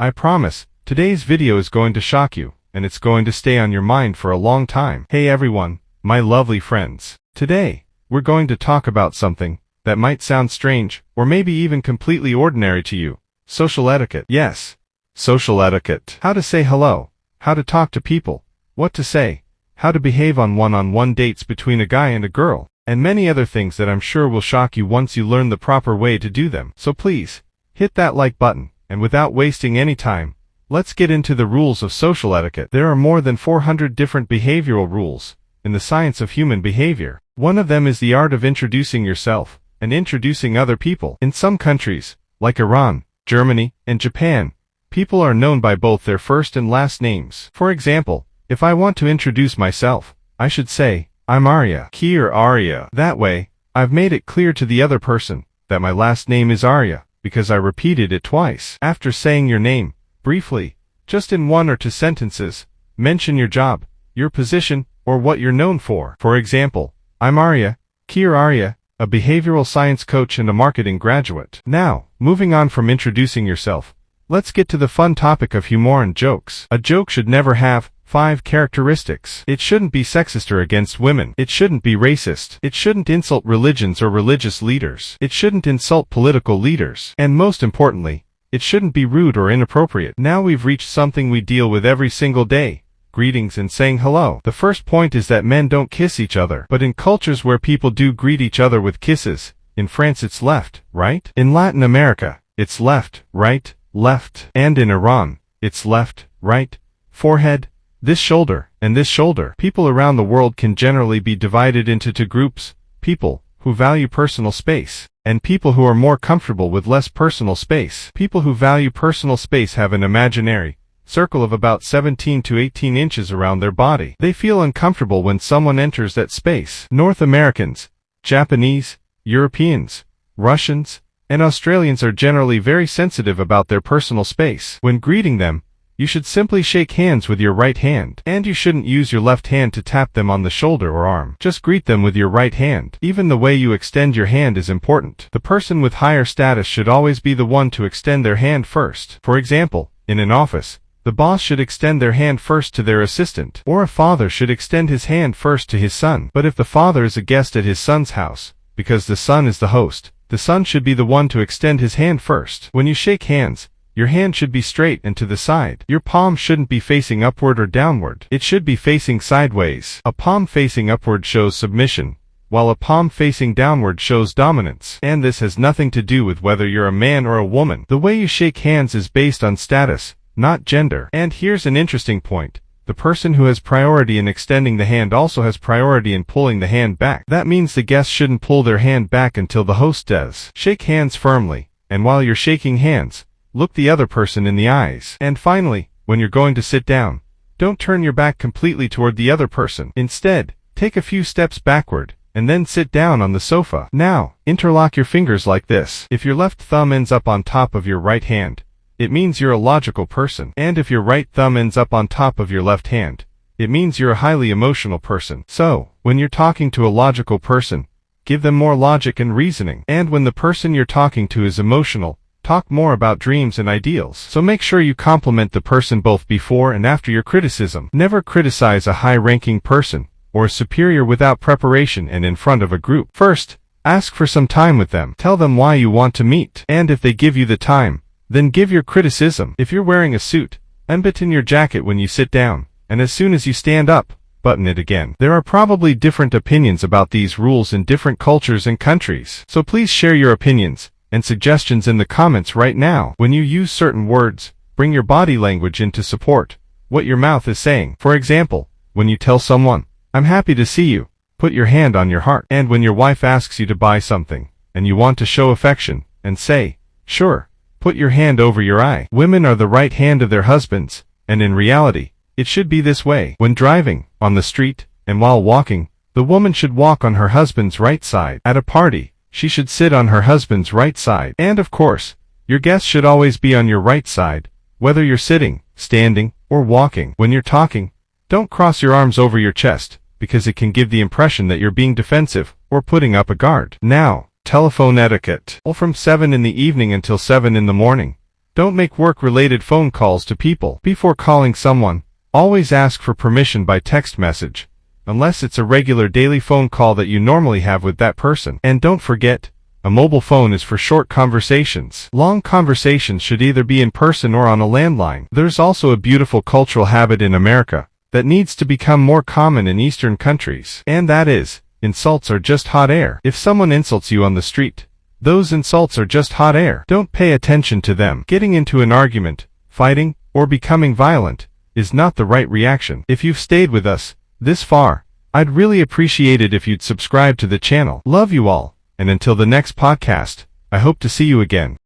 I promise, today's video is going to shock you, and it's going to stay on your mind for a long time. Hey everyone, my lovely friends. Today, we're going to talk about something that might sound strange, or maybe even completely ordinary to you. Social etiquette. Yes, social etiquette. How to say hello, how to talk to people, what to say, how to behave on one-on-one dates between a guy and a girl, and many other things that I'm sure will shock you once you learn the proper way to do them. So please, hit that like button, and without wasting any time, let's get into the rules of social etiquette. There are more than 400 different behavioral rules in the science of human behavior. One of them is the art of introducing yourself and introducing other people. In some countries, like Iran, Germany, and Japan, people are known by both their first and last names. For example, if I want to introduce myself, I should say, I'm Arya. Ki or Arya. That way, I've made it clear to the other person that my last name is Arya, because I repeated it twice. After saying your name, briefly, just in 1 or 2 sentences, mention your job, your position, or what you're known for. For example, I'm Arya, Ki or Arya, a behavioral science coach and a marketing graduate. Now, moving on from introducing yourself, let's get to the fun topic of humor and jokes. A joke should never have 5 characteristics. It shouldn't be sexist or against women. It shouldn't be racist. It shouldn't insult religions or religious leaders. It shouldn't insult political leaders. And most importantly, it shouldn't be rude or inappropriate. Now we've reached something we deal with every single day: greetings and saying hello. The first point is that men don't kiss each other. But in cultures where people do greet each other with kisses, in France it's left, right? In Latin America, it's left, right, left. And in Iran, it's left, right, forehead, this shoulder, and this shoulder. People around the world can generally be divided into 2 groups: people who value personal space, and people who are more comfortable with less personal space. People who value personal space have an imaginary circle of about 17 to 18 inches around their body. They feel uncomfortable when someone enters that space. North Americans, Japanese, Europeans, Russians, and Australians are generally very sensitive about their personal space. When greeting them, you should simply shake hands with your right hand, and you shouldn't use your left hand to tap them on the shoulder or arm. Just greet them with your right hand. Even the way you extend your hand is important. The person with higher status should always be the one to extend their hand first. For example, in an office, the boss should extend their hand first to their assistant, or a father should extend his hand first to his son. But if the father is a guest at his son's house, because the son is the host, the son should be the one to extend his hand first. When you shake hands, your hand should be straight and to the side. Your palm shouldn't be facing upward or downward. It should be facing sideways. A palm facing upward shows submission, while a palm facing downward shows dominance. And this has nothing to do with whether you're a man or a woman. The way you shake hands is based on status, not gender. And here's an interesting point: the person who has priority in extending the hand also has priority in pulling the hand back. That means the guest shouldn't pull their hand back until the host does. Shake hands firmly, and while you're shaking hands, look the other person in the eyes. And finally, when you're going to sit down, don't turn your back completely toward the other person. Instead, take a few steps backward, and then sit down on the sofa. Now, interlock your fingers like this. If your left thumb ends up on top of your right hand, it means you're a logical person. And if your right thumb ends up on top of your left hand, it means you're a highly emotional person. So, when you're talking to a logical person, give them more logic and reasoning. And when the person you're talking to is emotional, talk more about dreams and ideals. So make sure you compliment the person both before and after your criticism. Never criticize a high-ranking person or a superior without preparation and in front of a group. First, ask for some time with them. Tell them why you want to meet. And if they give you the time, then give your criticism. If you're wearing a suit, unbutton your jacket when you sit down, and as soon as you stand up, button it again. There are probably different opinions about these rules in different cultures and countries. So please share your opinions and suggestions in the comments right now. When you use certain words, bring your body language into support what your mouth is saying. For example, when you tell someone, "I'm happy to see you," put your hand on your heart. And when your wife asks you to buy something, and you want to show affection, and say, "Sure," put your hand over your eye. Women are the right hand of their husbands, and in reality, it should be this way. When driving, on the street, and while walking, the woman should walk on her husband's right side. At a party, she should sit on her husband's right side. And of course, your guests should always be on your right side, whether you're sitting, standing, or walking. When you're talking, don't cross your arms over your chest, because it can give the impression that you're being defensive or putting up a guard. Now, telephone etiquette. From 7 in the evening until 7 in the morning, Don't make work-related phone calls to people. Before calling someone, always ask for permission by text message, unless it's a regular daily phone call that you normally have with that person. And don't forget, a mobile phone is for short conversations. Long conversations should either be in person or on a landline. There's also a beautiful cultural habit in America that needs to become more common in Eastern countries. And that is, insults are just hot air. If someone insults you on the street, those insults are just hot air. Don't pay attention to them. Getting into an argument, fighting, or becoming violent is not the right reaction. If you've stayed with us this far, I'd really appreciate it if you'd subscribe to the channel. Love you all, and until the next podcast, I hope to see you again.